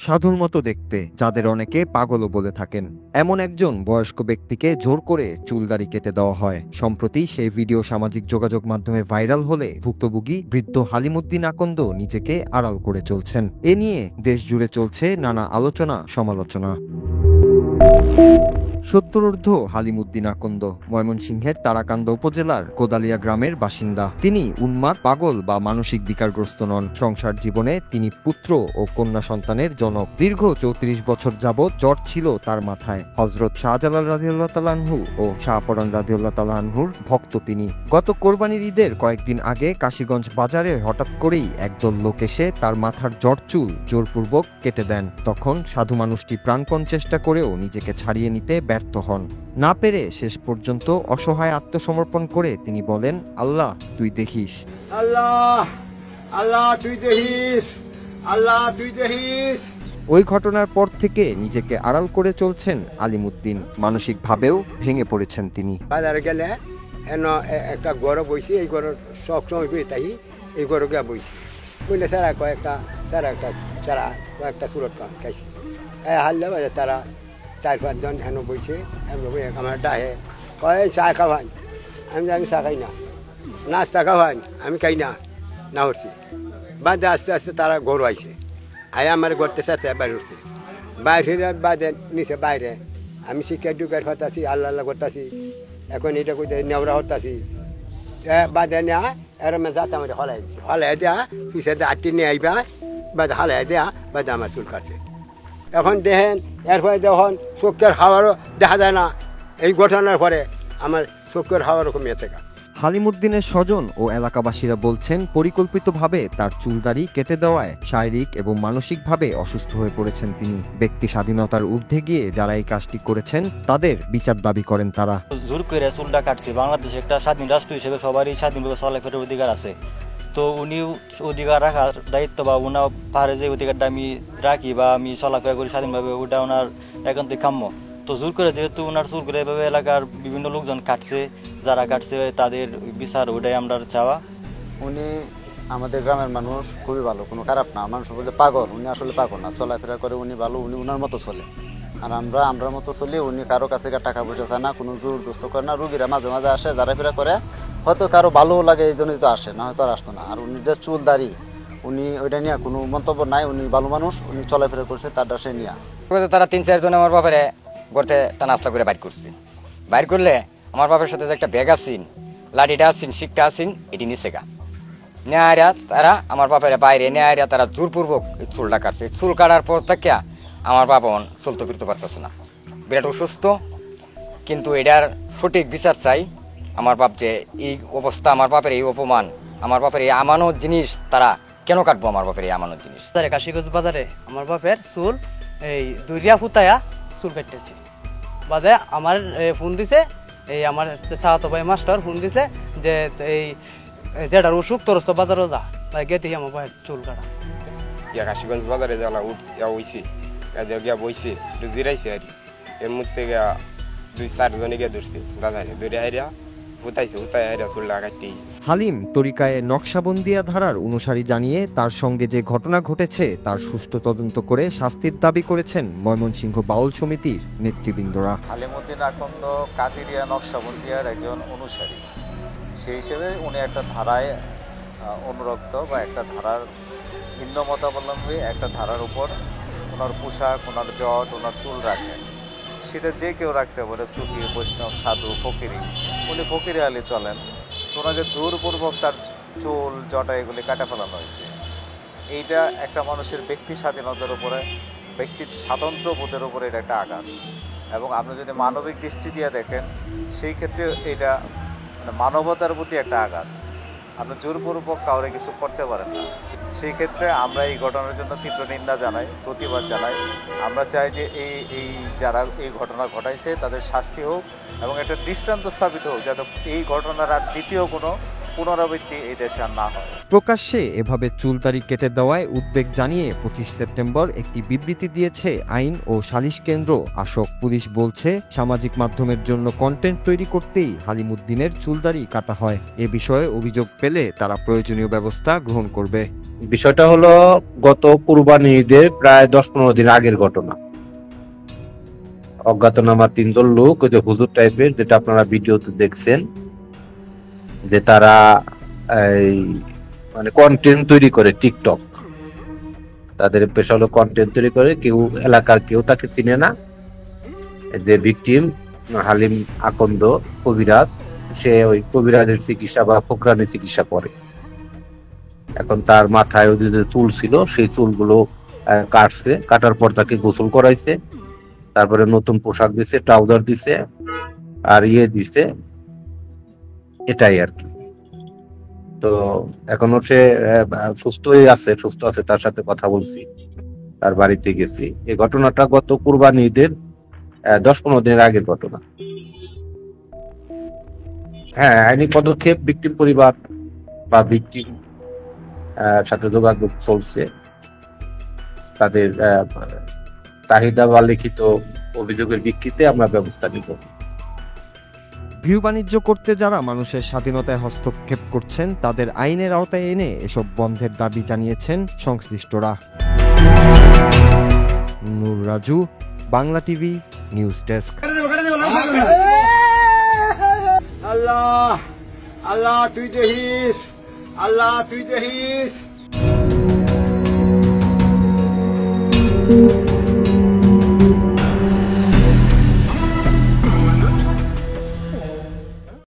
সাধুর মতো দেখতে, যাদের অনেকে পাগলও বলে থাকেন, এমন একজন বয়স্ক ব্যক্তিকে জোর করে চুলদাড়ি কেটে দেওয়া হয়। সম্প্রতি সেই ভিডিও সামাজিক যোগাযোগ মাধ্যমে ভাইরাল হলে ভুক্তভোগী বৃদ্ধ হালিমুদ্দিন আকন্দ নিজেকে আড়াল করে চলছেন। এ নিয়ে দেশ জুড়ে চলছে নানা আলোচনা সমালোচনা। সত্তরঊর্ধ্ব হালিমুদ্দিন আকন্দ ময়মনসিংহের তারাকান্দা উপজেলার কোদালিয়া গ্রামের বাসিন্দা। তিনি উন্মাদ, পাগল বা মানসিক বিকারগ্রস্ত নন। সংসার জীবনে তিনি পুত্র ও কন্যা সন্তানের জনক। দীর্ঘ 34 বছর যাবৎ জ্বর ছিল তার মাথায়। হযরত শাহজালাল রাদিয়াল্লাহু তাআলা আনহু ও শাহপরান রাদিয়াল্লাহু তাআলা আনহুর ভক্ত তিনি। গত কোরবানির ঈদের কয়েকদিন আগে কাশীগঞ্জ বাজারে হঠাৎ করেই একদল লোক এসে তার মাথার জ্বর চুল জোরপূর্বক কেটে দেন। তখন সাধু মানুষটি প্রাণপণ চেষ্টা করেও নিজেকে ছাড়িয়ে নিতে ব্যর্থ হন। না পেরে শেষ পর্যন্ত অসহায় আত্মসমর্পণ করে তিনি বলেন, আল্লাহ তুই দেখিস, আল্লাহ আল্লাহ তুই দেখিস, আল্লাহ তুই দেখিস। ওই ঘটনার পর থেকে নিজেকে আড়াল করে চলছেন আলিমুদ্দিন। মানসিকভাবেও ভেঙে পড়েছেন তিনি। বাজারে গেলে একটা গরু বইছি, এই গরু সবসময় বই তাই এই গরু গিয়া বইছি বইলে সারা কয়েকটা সুরত খাইছি। হারলে বাজে তারা 4-5 জন হেন বইছে, আমার ডাহে কয় চা খাওয়াই, আমি চা খাই না, নাস্তা খাওয়াই আমি খাই না হচ্ছি। বাদে আস্তে আস্তে তারা গরু আইছে, আয় আমার গড়তে চাচ্ছে বাইরে উঠছে, বাইরে বাদে নিচে বাইরে আমি শিক্ষা ডুকার হতাছি, আল্লাহ আল্লাহ করতেছি। এখন এটা কই নেওয়া হতাছি, বাদে নেওয়া এরম যাতে আমার হলাই দিচ্ছে, হলাই দেওয়া পিছিয়ে আটটি নিয়ে আইবা, বাদে হালাই দেওয়া বাদে আমার চুল কাটছে। এখন দেখেন এরপরে যখন চোখের হাওয়ারও দেখা যায় না, এই ঘটনার পরে আমার চোখের হাওয়ারও কমিয়ে থাকা। হালিমুদ্দিনের স্বজন ও এলাকাবাসীরা বলছেন, পরিকল্পিতভাবে তার চুলদাড়ি কেটে দেওয়ায় শারীরিক এবং মানসিকভাবে অসুস্থ হয়ে পড়েছেন তিনি। ব্যক্তি স্বাধীনতার ঊর্ধ্বে গিয়ে যারা এই কাজটি করেছেন তাদের বিচার দাবি করেন তারা। জোর করে চুলটা কাটছে। বাংলাদেশ একটা স্বাধীন রাষ্ট্র হিসেবে সবারই স্বাধীনভাবে চলাফেরার অধিকার আছে। তো উনি অধিকার রাখার দায়িত্ব বা উনার পাহাড়ে যে অধিকারটা আমি রাখি বা আমি চলাফেরা করি স্বাধীনভাবে, ওটা ওনার একান্তই কাম্য। তো জোর করে যেহেতু ওনার চুল করে এভাবে এলাকার বিভিন্ন লোকজন কাটছে, যারা কাটছে তাদের বিচার, ওটাই আমরা চাওয়া। উনি আমাদের গ্রামের মানুষ, খুবই ভালো, কোনো খারাপ না। মানুষ বলতে পাগল, উনি আসলে পাগল না, চলাফেরা করে উনি ভালো, উনি উনার মতো চলে। আর আমরা মতো চলি। উনি কারো কাছে টাকা পয়সা চায় না, কোনো জোর দোস্ত করে না। রুগীরা মাঝে মাঝে আসে, যারাফেরা করে, হয়তো কারো ভালো লাগে এই জন্যই তো আসে, না হয়তো আর আসতো না। আর উনি যে চুল দাড়ি, উনি ওইটা নিয়ে কোনো মন্তব্য নাই। উনি ভালো মানুষ, উনি চলাফেরা করছে তার ডাসে নিয়ে। তারা 3-4 জন আমার বাপেরে গড়তে নাস্তা করে বাইর করছে। বাইর করলে আমার বাপের সাথে যে একটা ব্যাগ আসিন, লাঠিটা আসিন, শিকটা আসিন, এটি নিচে গা নেয়া তারা আমার বাপের বাইরে নেয়া তারা জোরপূর্বক চুলটা কাটছে। চুল কাটার পর থেকে আমার বাপ চলতে ফিরতে পারতেছে না, বিরাট অসুস্থ। কিন্তু এটার সঠিক বিচার চাই। আমার বাপ যে এই অবস্থা, আমার বাপের এই অপমান, আমার বাপের এই আমানত জিনিস তারা কেন কাটবো? আমার বাপের এই আমানত জিনিস কাশীগঞ্জ বাজারে আমার বাপের চুল এই দুরিয়া ফুতায়া চুল কাটতেছে। বাদে আমার ফোন দিছে, এই আমার চাহাতো ভাই মাস্টার ফোন দিছে যে এই যেটার অসুখ তোর বাজারও যা গেতে আমার ভাইয়ের চুল কাটা। কাশীগঞ্জ বাজারে জ্বালা হইছি, গিয়া বইছে, জিরাইছে আর এর মধ্যে গিয়া 2-4 জনে গিয়া ধরছে, দাদা ধরে আইরা ফুটাইছে, ফুটাই আইরা চুলটা কাটতেই। হালিম তরিকায় নকশাবন্দিয়া ধারার অনুসারী জানিয়ে তার সঙ্গে যে ঘটনা ঘটেছে তার সুষ্ঠু তদন্ত করে শাস্তির দাবি করেছেন ময়মনসিংহ বাউল সমিতির নেতৃবৃন্দরা। হালিমুদ্দিন আকন্দ কাদিরিয়া নকশাবন্দিয়ার একজন অনুসারী, সেই হিসেবে উনি একটা ধারায় অনুরক্ত বা একটা ধারার ভিন্ন মতাবলম্বী, একটা ধারার উপর ওনার পোশাক, ওনার জট, ওনার চুল রাখেন। সেটা যে কেউ রাখতে পারে, সুফি, বৈষ্ণব, সাধু, ফকিরি। উনি ফকিরি আলী চলেন। ওনাকে জোরপূর্বক তার চুল, জটা এগুলি কাটা ফেলানো হয়েছে। এইটা একটা মানুষের ব্যক্তি স্বাধীনতার উপরে, ব্যক্তির স্বাতন্ত্র্য বোধের উপরে এটা একটা আঘাত। এবং আপনি যদি মানবিক দৃষ্টি দিয়ে দেখেন, সেই ক্ষেত্রে এটা মানবতার প্রতি একটা আঘাত। আপনি জোরপূর্বক কাউরে কিছু করতে পারেন না। সেই ক্ষেত্রে আমরা এই ঘটনার জন্য তীব্র নিন্দা জানাই, প্রতিবাদ জানাই। আমরা চাই যে এই যারা এই ঘটনা ঘটাইছে তাদের শাস্তি হোক এবং একটা দৃষ্টান্ত স্থাপিত হোক, যাতে এই ঘটনার আর দ্বিতীয় কোনো পুনরাবৃত্তি এই দেশে আর না হয়। প্রকাশ্যে এভাবে চুলদাড়ি কেটে দেওয়ায় উদ্বেগ জানিয়ে 25 সেপ্টেম্বর একটি বিবৃতি দিয়েছে আইন ও সালিশ কেন্দ্র আশোক। পুলিশ বলছে, সামাজিক মাধ্যমের জন্য কন্টেন্ট তৈরি করতেই হালিমুদ্দিনের চুলদাড়ি কাটা হয়। এ বিষয়ে অভিযোগ পেলে তারা প্রয়োজনীয় ব্যবস্থা গ্রহণ করবে। বিষয়টা হলো গত কুরবানি ঈদের প্রায় 10-15 দিন আগের ঘটনা। অজ্ঞাতনামা 3 জন লোক, ওই যে হুজুর টাইপের, যেটা আপনারা ভিডিওতে দেখছেন, যে তারা মানে কন্টেন্ট তৈরি করে টিকটক। তাদের পেশা হলো কন্টেন্ট তৈরি করে। কেউ এলাকার কেউ তাকে চিনে না। যে ভিকটিম হালিম আকন্দ কবিরাজ, সে ওই কবিরাজের চিকিৎসা বা ফোকরানির চিকিৎসা করে। এখন তার মাথায় ওই যে চুল ছিল, সেই চুলগুলো কাটছে। কাটার পর তাকে গোসল করাইছে, তারপরে নতুন পোশাক দিছে, ট্রাউজার দিছে আর দিছে, এটাই আর কি। তো এখনো সে সুস্থ আছে। তার সাথে কথা বলছি, তার বাড়িতে গেছি। এই ঘটনাটা গত কুরবানি ঈদের 10-15 দিনের আগের ঘটনা। হ্যাঁ, আইনি পদক্ষেপ ভিকটিম পরিবার বা ভিকটিম সাথে যোগাযোগ চলছে। তাদের চাহিদা বা লিখিত অভিযোগের ভিত্তিতে আমরা ব্যবস্থা নিব। ভিউ বাণিজ্য করতে যারা মানুষের স্বাধীনতায় হস্তক্ষেপ করছেন, তাদের আইনের আওতায় এনে এসব বন্ধের দাবি জানিয়েছেন সংশ্লিষ্টরা। Noor Raju, Bangla TV news desk. আল্লাহ আল্লাহ তুই দেখিস, আল্লাহ তুই দেখিস।